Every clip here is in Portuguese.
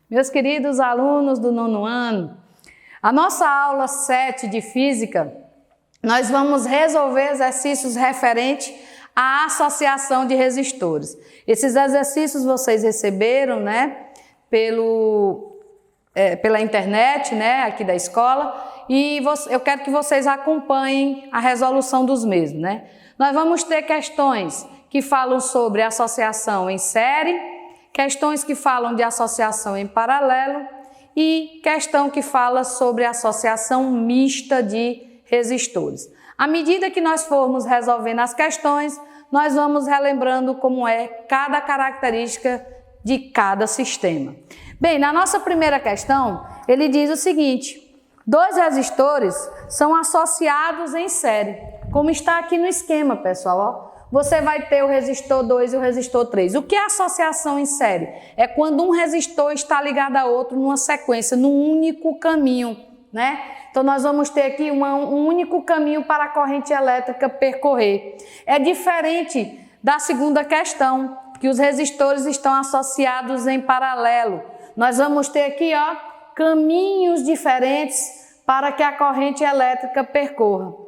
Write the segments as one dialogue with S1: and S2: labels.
S1: Meus queridos alunos do 9º ano, a nossa aula 7 de Física, nós vamos resolver exercícios referentes à associação de resistores. Esses exercícios vocês receberam, né, pela internet, né, aqui da escola, e eu quero que vocês acompanhem a resolução dos mesmos, né. Nós vamos ter questões que falam sobre associação em série, questões que falam de associação em paralelo e questão que fala sobre associação mista de resistores. À medida que nós formos resolvendo as questões, nós vamos relembrando como é cada característica de cada sistema. Bem, na nossa primeira questão, ele diz o seguinte: dois resistores são associados em série, como está aqui no esquema, pessoal, ó. Você vai ter o resistor 2 e o resistor 3. O que é associação em série? É quando um resistor está ligado a outro numa sequência, num único caminho, né? Então, nós vamos ter aqui um único caminho para a corrente elétrica percorrer. É diferente da segunda questão, que os resistores estão associados em paralelo. Nós vamos ter aqui, ó, caminhos diferentes para que a corrente elétrica percorra.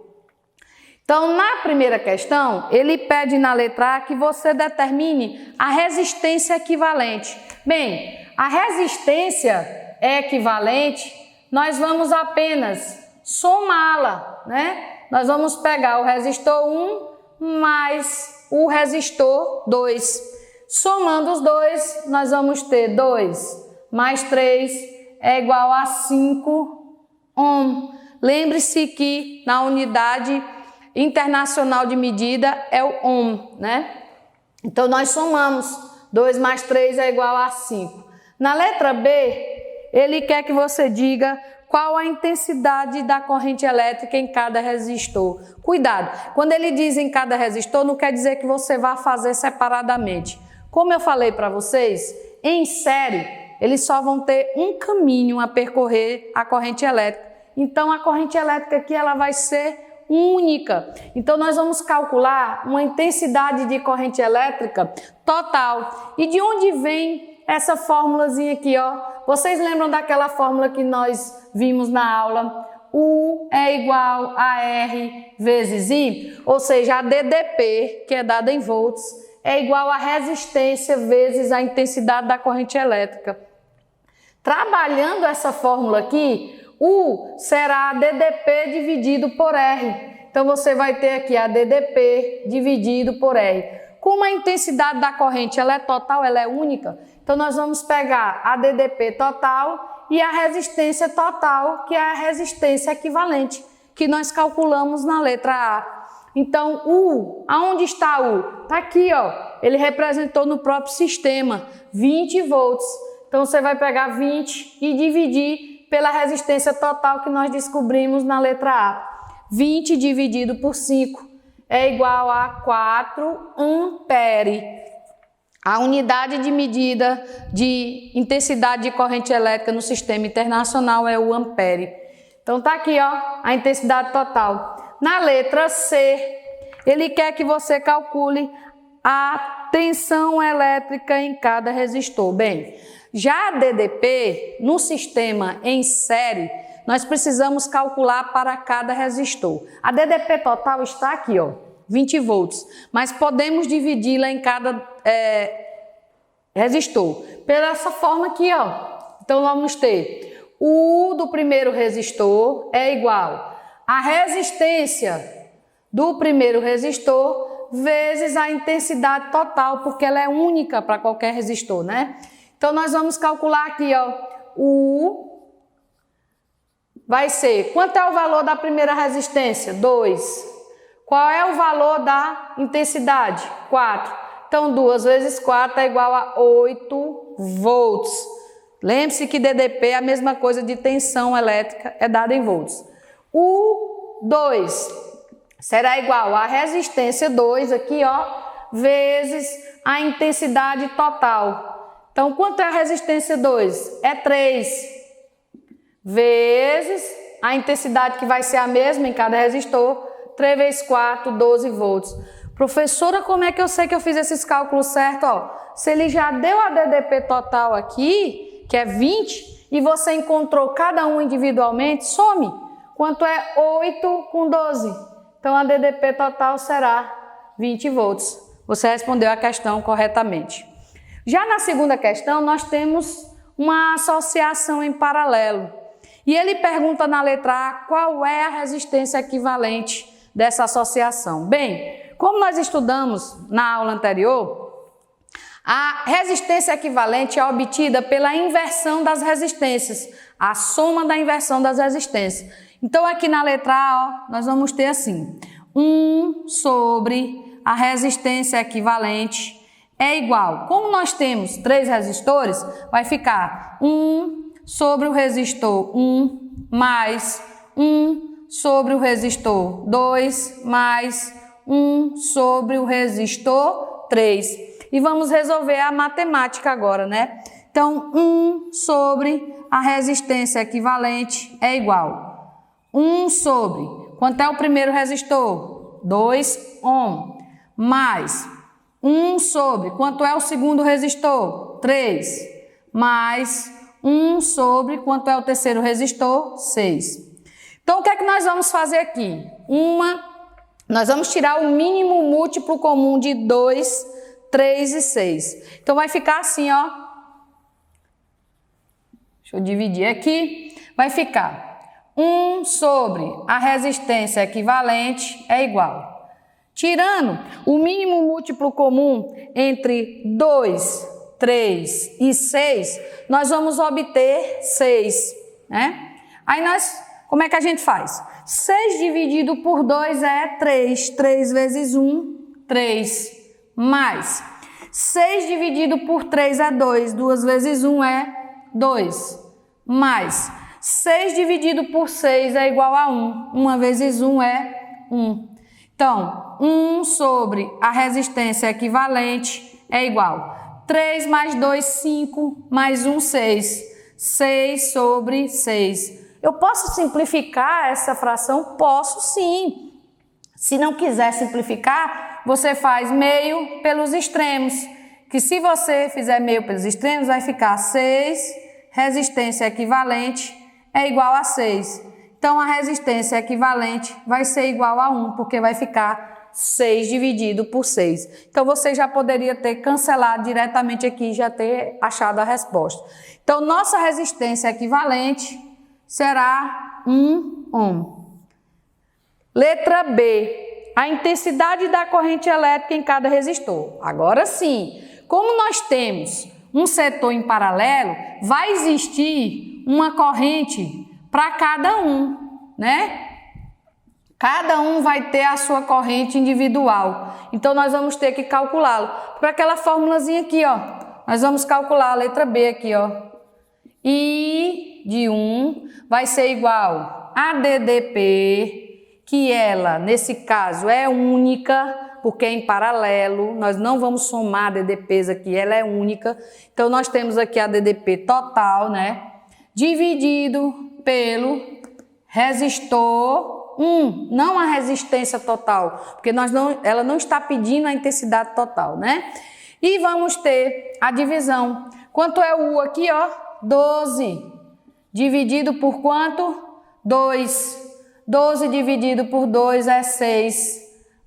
S1: Então, na primeira questão, ele pede na letra A que você determine a resistência equivalente. Bem, a resistência equivalente, nós vamos apenas somá-la, né? Nós vamos pegar o resistor 1 mais o resistor 2. Somando os dois, nós vamos ter 2 mais 3 é igual a 5 ohm. Lembre-se que na unidade internacional de medida é o ohm, né? Então, nós somamos 2 mais 3 é igual a 5. Na letra B, ele quer que você diga qual a intensidade da corrente elétrica em cada resistor. Cuidado, quando ele diz em cada resistor, não quer dizer que você vá fazer separadamente. Como eu falei para vocês, em série, eles só vão ter um caminho a percorrer a corrente elétrica. Então, a corrente elétrica aqui ela vai ser única. Então, nós vamos calcular uma intensidade de corrente elétrica total. E de onde vem essa fórmulazinha aqui, ó? Vocês lembram daquela fórmula que nós vimos na aula? U é igual a R vezes I, ou seja, a DDP, que é dada em volts, é igual a resistência vezes a intensidade da corrente elétrica. Trabalhando essa fórmula aqui, U será a DDP dividido por R. Então, você vai ter aqui a DDP dividido por R. Como a intensidade da corrente ela é total, ela é única, então nós vamos pegar a DDP total e a resistência total, que é a resistência equivalente, que nós calculamos na letra A. Então, U, aonde está U? Está aqui, ó. Ele representou no próprio sistema, 20 volts. Então, você vai pegar 20 e dividir pela resistência total que nós descobrimos na letra A. 20 dividido por 5 é igual a 4 ampere. A unidade de medida de intensidade de corrente elétrica no sistema internacional é o ampere. Então, tá aqui, ó, a intensidade total. Na letra C, ele quer que você calcule a tensão elétrica em cada resistor. Bem, já a DDP, no sistema em série, nós precisamos calcular para cada resistor. A DDP total está aqui, ó, 20 volts, mas podemos dividi-la em cada resistor, pela essa forma aqui, ó. Então, vamos ter U do primeiro resistor é igual a resistência do primeiro resistor vezes a intensidade total, porque ela é única para qualquer resistor, né? Então, nós vamos calcular aqui, ó, U vai ser, quanto é o valor da primeira resistência? 2. Qual é o valor da intensidade? 4. Então, 2 vezes 4 é igual a 8 volts. Lembre-se que DDP é a mesma coisa de tensão elétrica, é dada em volts. U2 será igual a resistência 2 aqui, ó, vezes a intensidade total. Então, quanto é a resistência 2? É 3 vezes a intensidade que vai ser a mesma em cada resistor, 3 vezes 4, 12 volts. Professora, como é que eu sei que eu fiz esses cálculos certos? Ó, se ele já deu a DDP total aqui, que é 20, e você encontrou cada um individualmente, some. Quanto é 8 com 12? Então, a DDP total será 20 volts. Você respondeu a questão corretamente. Já na segunda questão, nós temos uma associação em paralelo. E ele pergunta na letra A qual é a resistência equivalente dessa associação. Bem, como nós estudamos na aula anterior, a resistência equivalente é obtida pela inversão das resistências, a soma da inversão das resistências. Então, aqui na letra A, ó, nós vamos ter assim, 1 sobre a resistência equivalente é igual. Como nós temos 3 resistores, vai ficar 1 sobre o resistor 1 mais 1 sobre o resistor 2 mais 1 sobre o resistor 3. E vamos resolver a matemática agora, né? Então, 1 sobre a resistência equivalente é igual. 1 sobre, quanto é o primeiro resistor? 2 ohm. Mais 1 sobre, quanto é o segundo resistor? 3. Mais 1 sobre, quanto é o terceiro resistor? 6. Então, o que é que nós vamos fazer aqui? Nós vamos tirar o mínimo múltiplo comum de 2, 3 e 6. Então, vai ficar assim, ó. Deixa eu dividir aqui. Vai ficar 1 sobre a resistência equivalente é igual. Tirando o mínimo múltiplo comum entre 2, 3 e 6, nós vamos obter 6, né? Aí como é que a gente faz? 6 dividido por 2 é 3. 3 vezes 1, 3. Mais 6 dividido por 3 é 2. 2 vezes 1 é 2. Mais 6 dividido por 6 é igual a 1. 1 vezes 1 é 1. Então, 1 sobre a resistência equivalente é igual. 3 mais 2, 5, mais 1, 6. 6 sobre 6. Eu posso simplificar essa fração? Posso sim. Se não quiser simplificar, você faz meio pelos extremos. Que se você fizer meio pelos extremos, vai ficar 6, resistência equivalente é igual a 6. Então, a resistência equivalente vai ser igual a 1, porque vai ficar 6 dividido por 6. Então, você já poderia ter cancelado diretamente aqui e já ter achado a resposta. Então, nossa resistência equivalente será 1 ohm. Letra B. A intensidade da corrente elétrica em cada resistor. Agora sim, como nós temos um setor em paralelo, vai existir uma corrente para cada um, né? Cada um vai ter a sua corrente individual. Então, nós vamos ter que calculá-lo. Para aquela formulazinha aqui, ó. Nós vamos calcular a letra B aqui, ó. I de 1 vai ser igual a DDP, que ela, nesse caso, é única, porque é em paralelo. Nós não vamos somar DDPs aqui, ela é única. Então, nós temos aqui a DDP total, né? Dividido pelo resistor 1, não a resistência total, porque ela não está pedindo a intensidade total, né? E vamos ter a divisão. Quanto é o U aqui, ó? 12. Dividido por quanto? 2. 12 dividido por 2 é 6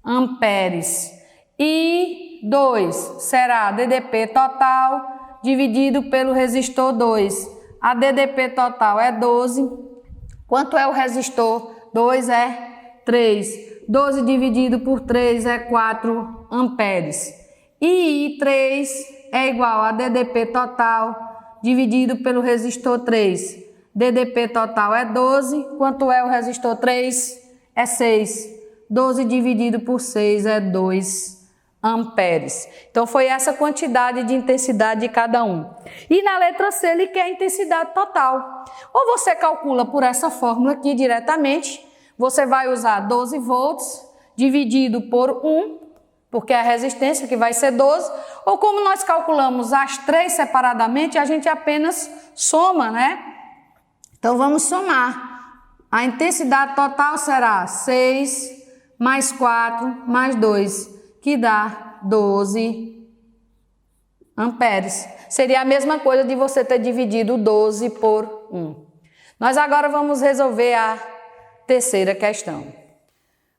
S1: amperes. E 2 será DDP total dividido pelo resistor 2. A DDP total é 12. Quanto é o resistor? 2 é 3. 12 dividido por 3 é 4 amperes. E 3 é igual a DDP total dividido pelo resistor 3. DDP total é 12. Quanto é o resistor 3? É 6. 12 dividido por 6 é 2 amperes. Então, foi essa quantidade de intensidade de cada um. E na letra C, ele quer a intensidade total. Ou você calcula por essa fórmula aqui diretamente, você vai usar 12 volts dividido por 1, porque é a resistência que vai ser 12, ou como nós calculamos as 3 separadamente, a gente apenas soma, né? Então, vamos somar. A intensidade total será 6 mais 4 mais 2, que dá 12 amperes. Seria a mesma coisa de você ter dividido 12 por 1. Nós agora vamos resolver a terceira questão.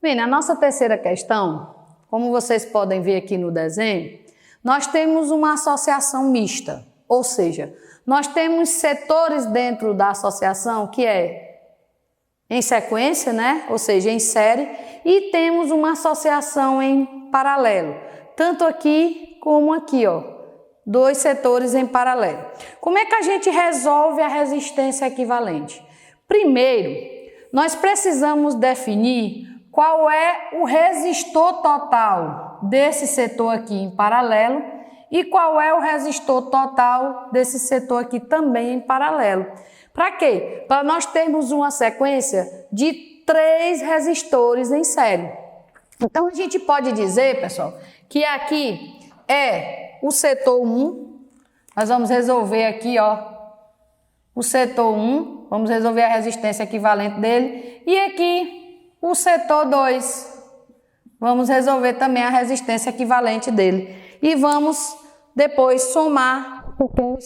S1: Bem, na nossa terceira questão, como vocês podem ver aqui no desenho, nós temos uma associação mista, ou seja, nós temos setores dentro da associação que é em sequência, né? Ou seja, em série, e temos uma associação em paralelo, tanto aqui como aqui, ó, dois setores em paralelo. Como é que a gente resolve a resistência equivalente? Primeiro, nós precisamos definir qual é o resistor total desse setor aqui em paralelo e qual é o resistor total desse setor aqui também em paralelo. Para quê? Para nós termos uma sequência de 3 resistores em série. Então, a gente pode dizer, pessoal, que aqui é o setor 1. Nós vamos resolver aqui, ó, o setor 1. Vamos resolver a resistência equivalente dele. E aqui, o setor 2. Vamos resolver também a resistência equivalente dele. E vamos depois somar, porque o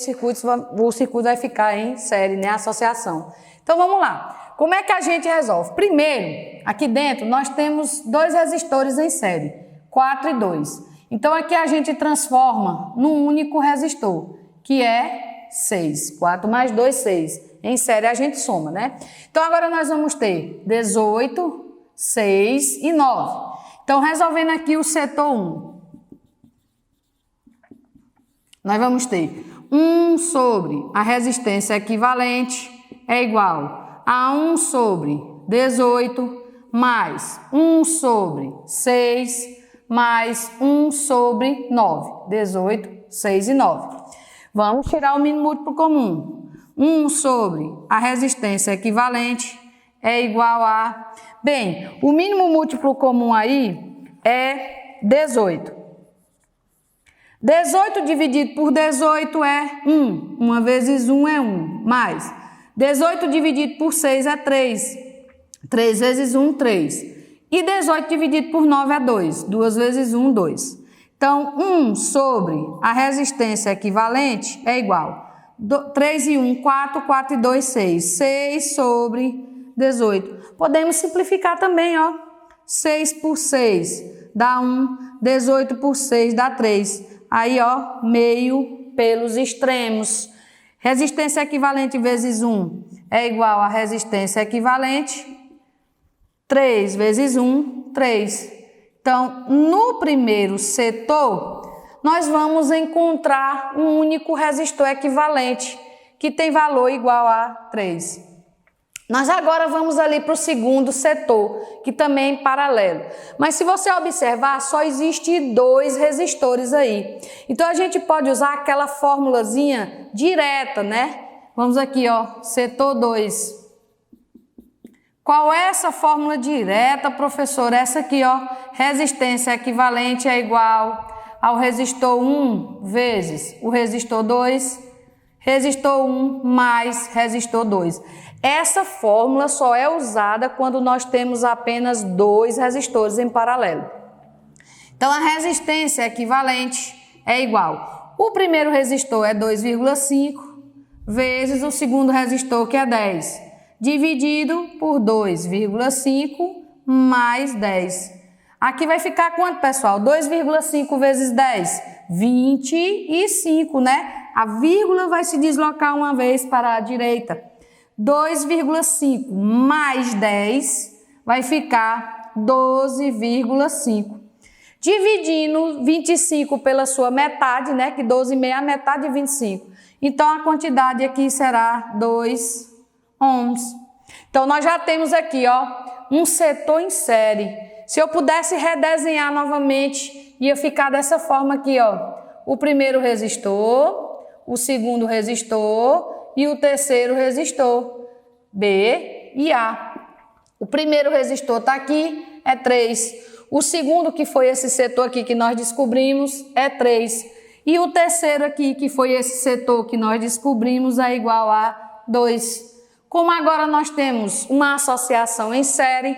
S1: circuito vai ficar em série, né? Associação. Então, vamos lá. Como é que a gente resolve? Primeiro, aqui dentro, nós temos 2 resistores em série, 4 e 2. Então, aqui a gente transforma num único resistor, que é 6. 4 mais 2, 6. Em série, a gente soma, né? Então, agora nós vamos ter 18, 6 e 9. Então, resolvendo aqui o setor 1. Nós vamos ter 1 sobre a resistência equivalente é igual a 1 sobre 18 mais 1 sobre 6 mais 1 sobre 9. 18, 6 e 9. Vamos tirar o mínimo múltiplo comum. 1 sobre a resistência equivalente é igual a... Bem, o mínimo múltiplo comum aí é 18. 18 dividido por 18 é 1. 1 vezes 1 é 1. Mais 18 dividido por 6 é 3. 3 vezes 1, 3. E 18 dividido por 9 é 2. 2 vezes 1, 2. Então, 1 sobre a resistência equivalente é igual. 3 e 1, 4. 4 e 2, 6. 6 sobre 18. Podemos simplificar também, ó. 6 por 6 dá 1. 18 por 6 dá 3. Aí, ó, meio pelos extremos. Resistência equivalente vezes 1 é igual a resistência equivalente. 3 vezes 1, 3. Então, no primeiro setor, nós vamos encontrar um único resistor equivalente, que tem valor igual a 3. Nós agora vamos ali para o segundo setor, que também é em paralelo. Mas se você observar, só existe 2 resistores aí. Então, a gente pode usar aquela formulazinha direta, né? Vamos aqui, ó, setor 2. Qual é essa fórmula direta, professor? Essa aqui, ó, resistência equivalente é igual ao resistor 1 vezes o resistor 2, resistor 1 mais resistor 2. Essa fórmula só é usada quando nós temos apenas 2 resistores em paralelo. Então, a resistência equivalente é igual. O primeiro resistor é 2,5 vezes o segundo resistor, que é 10, dividido por 2,5 mais 10. Aqui vai ficar quanto, pessoal? 2,5 vezes 10? 25, né? A vírgula vai se deslocar uma vez para a direita. 2,5 mais 10 vai ficar 12,5. Dividindo 25 pela sua metade, né? Que 12,5 é a metade de 25. Então, a quantidade aqui será 2 ohms. Então, nós já temos aqui, ó, um setor em série. Se eu pudesse redesenhar novamente, ia ficar dessa forma aqui, ó. O primeiro resistor, o segundo resistor e o terceiro resistor, B e A. O primeiro resistor está aqui, é 3. O segundo, que foi esse setor aqui que nós descobrimos, é 3. E o terceiro aqui, que foi esse setor que nós descobrimos, é igual a 2. Como agora nós temos uma associação em série,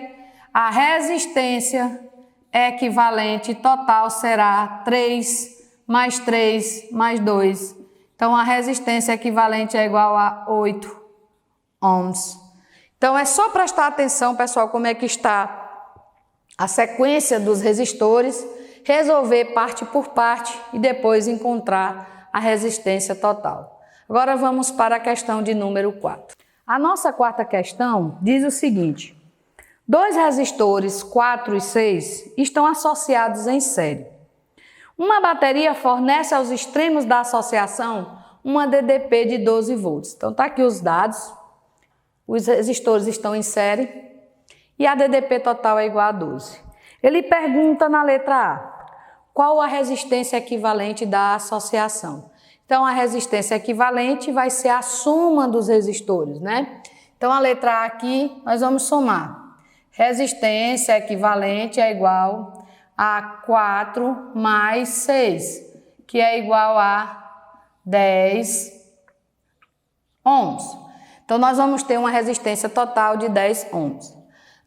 S1: a resistência equivalente total será 3 mais 3 mais 2, Então, a resistência equivalente é igual a 8 ohms. Então, é só prestar atenção, pessoal, como é que está a sequência dos resistores, resolver parte por parte e depois encontrar a resistência total. Agora, vamos para a questão de número 4. A nossa quarta questão diz o seguinte: dois resistores 4 e 6 estão associados em série. Uma bateria fornece aos extremos da associação uma DDP de 12 volts. Então, está aqui os dados. Os resistores estão em série e a DDP total é igual a 12. Ele pergunta na letra A, qual a resistência equivalente da associação? Então, a resistência equivalente vai ser a soma dos resistores, né? Então, a letra A aqui, nós vamos somar. Resistência equivalente é igual a 4 mais 6, que é igual a 10 ohms. Então, nós vamos ter uma resistência total de 10 ohms.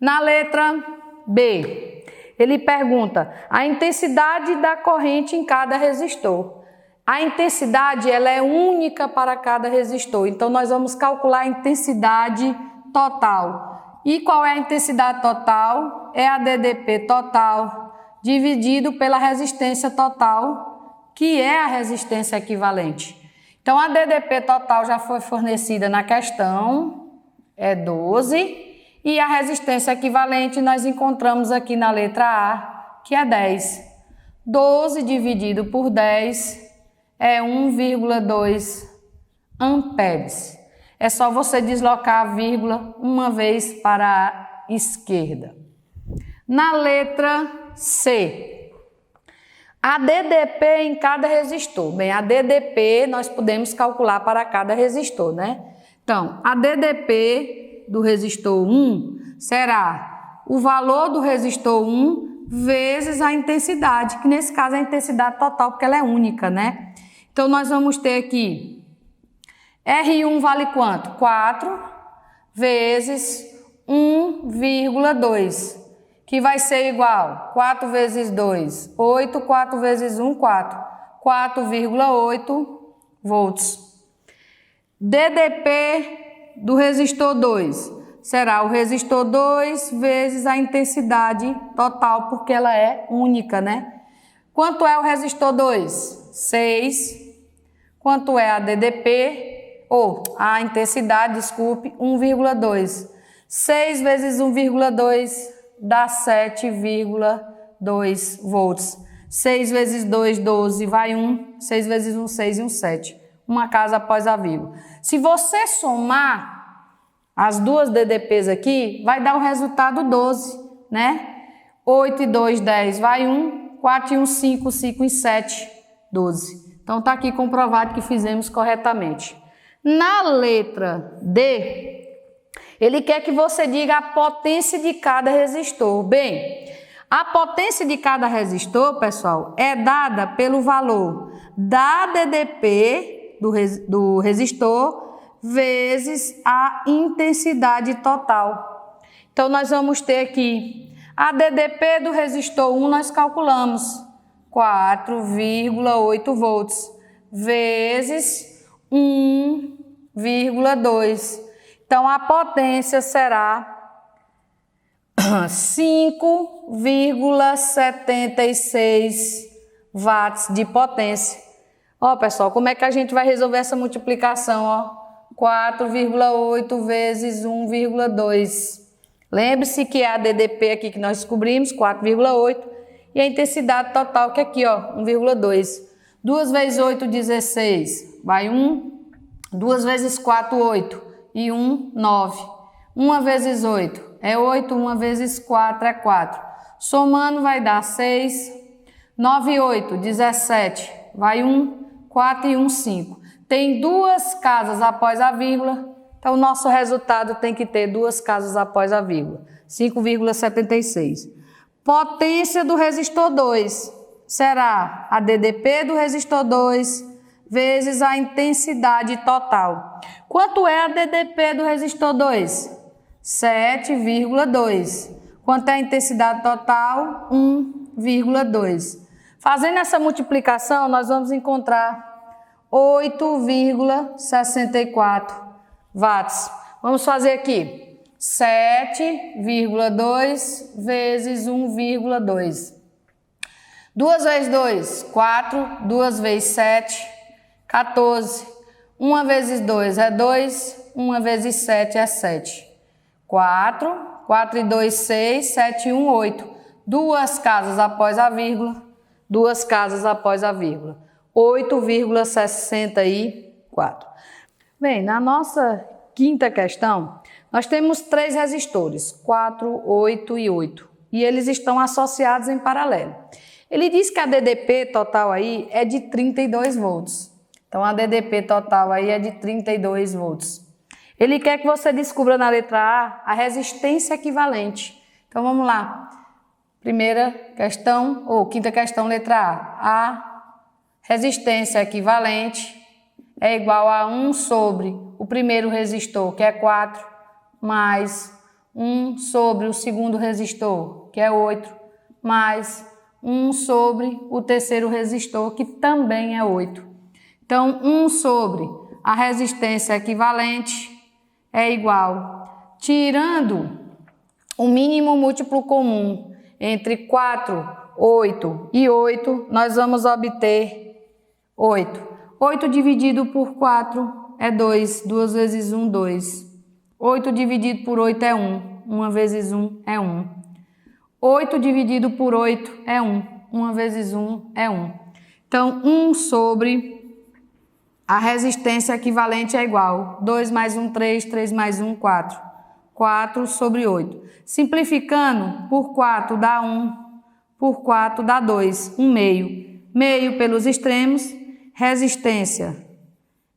S1: Na letra B, ele pergunta a intensidade da corrente em cada resistor. A intensidade ela é única para cada resistor, então nós vamos calcular a intensidade total. E qual é a intensidade total? É a DDP total dividido pela resistência total, que é a resistência equivalente. Então, a DDP total já foi fornecida na questão, é 12, e a resistência equivalente nós encontramos aqui na letra A, que é 10. 12 dividido por 10 é 1,2 amperes. É só você deslocar a vírgula uma vez para a esquerda. Na letra C, a DDP em cada resistor. Bem, a DDP nós podemos calcular para cada resistor, né? Então, a DDP do resistor 1 será o valor do resistor 1 vezes a intensidade, que nesse caso é a intensidade total, porque ela é única, né? Então, nós vamos ter aqui, R1 vale quanto? 4 vezes 1,2, que vai ser igual, 4 vezes 2, 8, 4 vezes 1, 4, 4,8 volts. DDP do resistor 2 será o resistor 2 vezes a intensidade total, porque ela é única, né? Quanto é o resistor 2? 6. Quanto é a DDP? Ou a intensidade, desculpe, 1,2. 6 vezes 1,2 dá 7,2 volts. 6 vezes 2, 12, vai 1. 6 vezes 1, 6 e 1, 7. Uma casa após a vírgula. Se você somar as duas DDPs aqui, vai dar o resultado 12, né? 8 e 2, 10, vai 1. 4 e 1, 5, 5 e 7, 12. Então, está aqui comprovado que fizemos corretamente. Na letra D, ele quer que você diga a potência de cada resistor. Bem, a potência de cada resistor, pessoal, é dada pelo valor da DDP do resistor vezes a intensidade total. Então, nós vamos ter aqui a DDP do resistor 1, nós calculamos 4,8 volts vezes 1,2. Então, a potência será 5,76 watts de potência. Ó, pessoal, como é que a gente vai resolver essa multiplicação? Ó, 4,8 vezes 1,2. Lembre-se que é a DDP aqui que nós descobrimos, 4,8, e a intensidade total que é aqui, ó, 1,2. 2 vezes 8, 16, vai 1. 2 vezes 4, 8. E 1, 9. 1 vezes 8 é 8, 1 vezes 4 é 4. Somando vai dar 6. 9 e 8, 17, vai 1, 4 e 1, 5. Tem duas casas após a vírgula, então o nosso resultado tem que ter duas casas após a vírgula. 5,76. Potência do resistor 2 será a DDP do resistor 2 vezes a intensidade total. Quanto é a DDP do resistor 2? 7,2. Quanto é a intensidade total? 1,2. Fazendo essa multiplicação, nós vamos encontrar 8,64 watts. Vamos fazer aqui 7,2 vezes 1,2. 2 vezes 2, 4. 2 vezes 7, 14. 1 vezes 2 é 2. 1 vezes 7 é 7. 4. 4 e 2, 6. 7 e 1, 8. 2 casas após a vírgula. 2 casas após a vírgula. 8,64. Bem, na nossa quinta questão, nós temos 3 resistores, 4, 8 e 8. E eles estão associados em paralelo. Ele diz que a DDP total aí é de 32 volts. Então, a DDP total aí é de 32 volts. Ele quer que você descubra na letra A resistência equivalente. Então, vamos lá. Primeira questão, ou quinta questão, letra A. A resistência equivalente é igual a 1 sobre o primeiro resistor, que é 4, mais 1 sobre o segundo resistor, que é 8, mais 1 sobre o terceiro resistor, que também é 8. Então, 1 sobre a resistência equivalente é igual, tirando o mínimo múltiplo comum entre 4, 8 e 8, nós vamos obter 8. 8 dividido por 4 é 2. 2 vezes 1, 2. 8 dividido por 8 é 1. 1 vezes 1 é 1. 8 dividido por 8 é 1. 1 vezes 1 é 1. Então, 1 sobre a resistência equivalente é igual. 2 mais 1, 3. 3 mais 1, 4. 4 sobre 8. Simplificando, por 4 dá 1. Por 4 dá 2. 1 meio. Meio pelos extremos. Resistência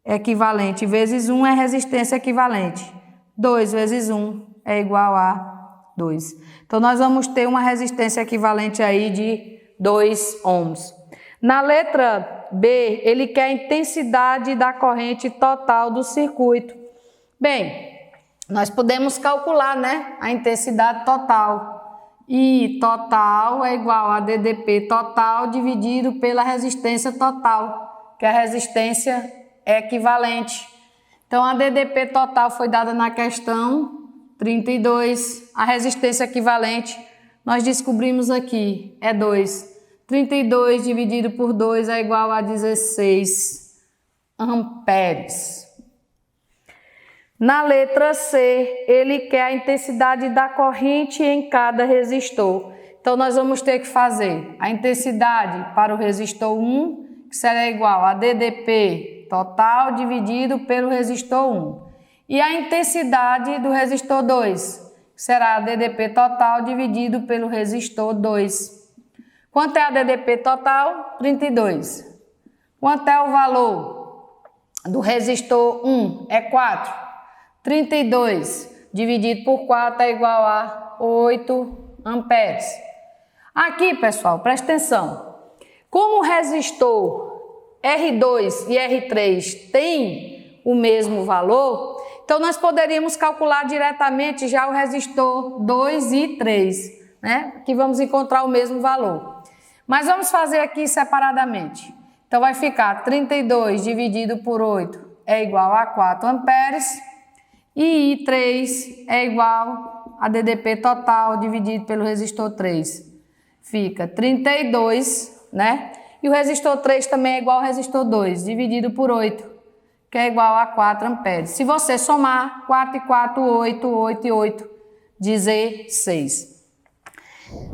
S1: equivalente vezes 1 é resistência equivalente. 2 vezes 1 é igual a 2. Então, nós vamos ter uma resistência equivalente aí de 2 ohms. Na letra B, ele quer a intensidade da corrente total do circuito. Bem, nós podemos calcular, né, a intensidade total. E total é igual a DDP total dividido pela resistência total, que a resistência é equivalente. Então, a DDP total foi dada na questão 32. A resistência equivalente, nós descobrimos aqui, é 2. 32 dividido por 2 é igual a 16 amperes. Na letra C, ele quer a intensidade da corrente em cada resistor. Então, nós vamos ter que fazer a intensidade para o resistor 1, que será igual a DDP total dividido pelo resistor 1. E a intensidade do resistor 2, que será a DDP total dividido pelo resistor 2. Quanto é a DDP total? 32. Quanto é o valor do resistor 1? É 4. 32 dividido por 4 é igual a 8 amperes. Aqui, pessoal, presta atenção. Como o resistor R2 e R3 têm o mesmo valor, então nós poderíamos calcular diretamente já o resistor 2 e 3, né? Que vamos encontrar o mesmo valor. Mas vamos fazer aqui separadamente. Então vai ficar 32 dividido por 8 é igual a 4 amperes. E I3 é igual a DDP total dividido pelo resistor 3. Fica 32, né? E o resistor 3 também é igual ao resistor 2, dividido por 8, que é igual a 4 amperes. Se você somar, 4 e 4, 8, 8 e 8, 16.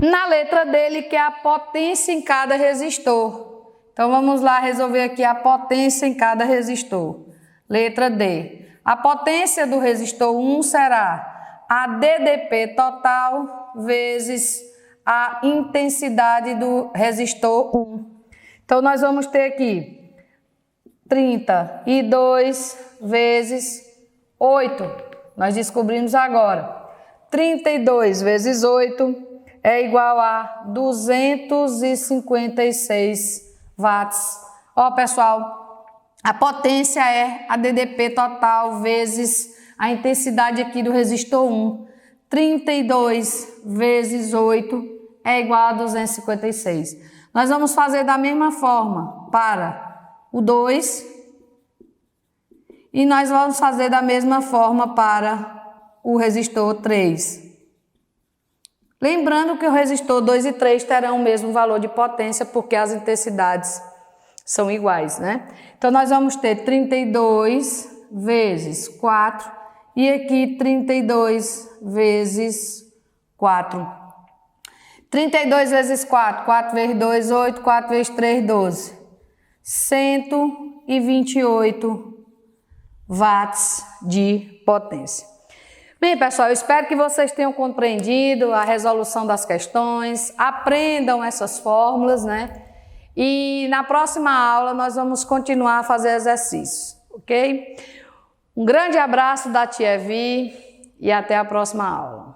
S1: Na letra dele, que é a potência em cada resistor. Então, vamos lá resolver aqui a potência em cada resistor. Letra D. A potência do resistor 1 será a DDP total vezes a intensidade do resistor 1. Então, nós vamos ter aqui 32 vezes 8. Nós descobrimos agora. 32 vezes 8 é igual a 256 watts. Ó, pessoal, a potência é a DDP total vezes a intensidade aqui do resistor 1. 32 vezes 8 é igual a 256. Nós vamos fazer da mesma forma para o 2, E nós vamos fazer da mesma forma para o resistor 3. Lembrando que o resistor 2 e 3 terão o mesmo valor de potência, porque as intensidades são iguais, né? Então, nós vamos ter 32 vezes 4 e aqui 32 vezes 4. 32 vezes 4, 4 vezes 2, 8, 4 vezes 3, 12. 128 watts de potência. Bem, pessoal, eu espero que vocês tenham compreendido a resolução das questões, aprendam essas fórmulas, né? E na próxima aula nós vamos continuar a fazer exercícios, ok? Um grande abraço da Tia Vi e até a próxima aula.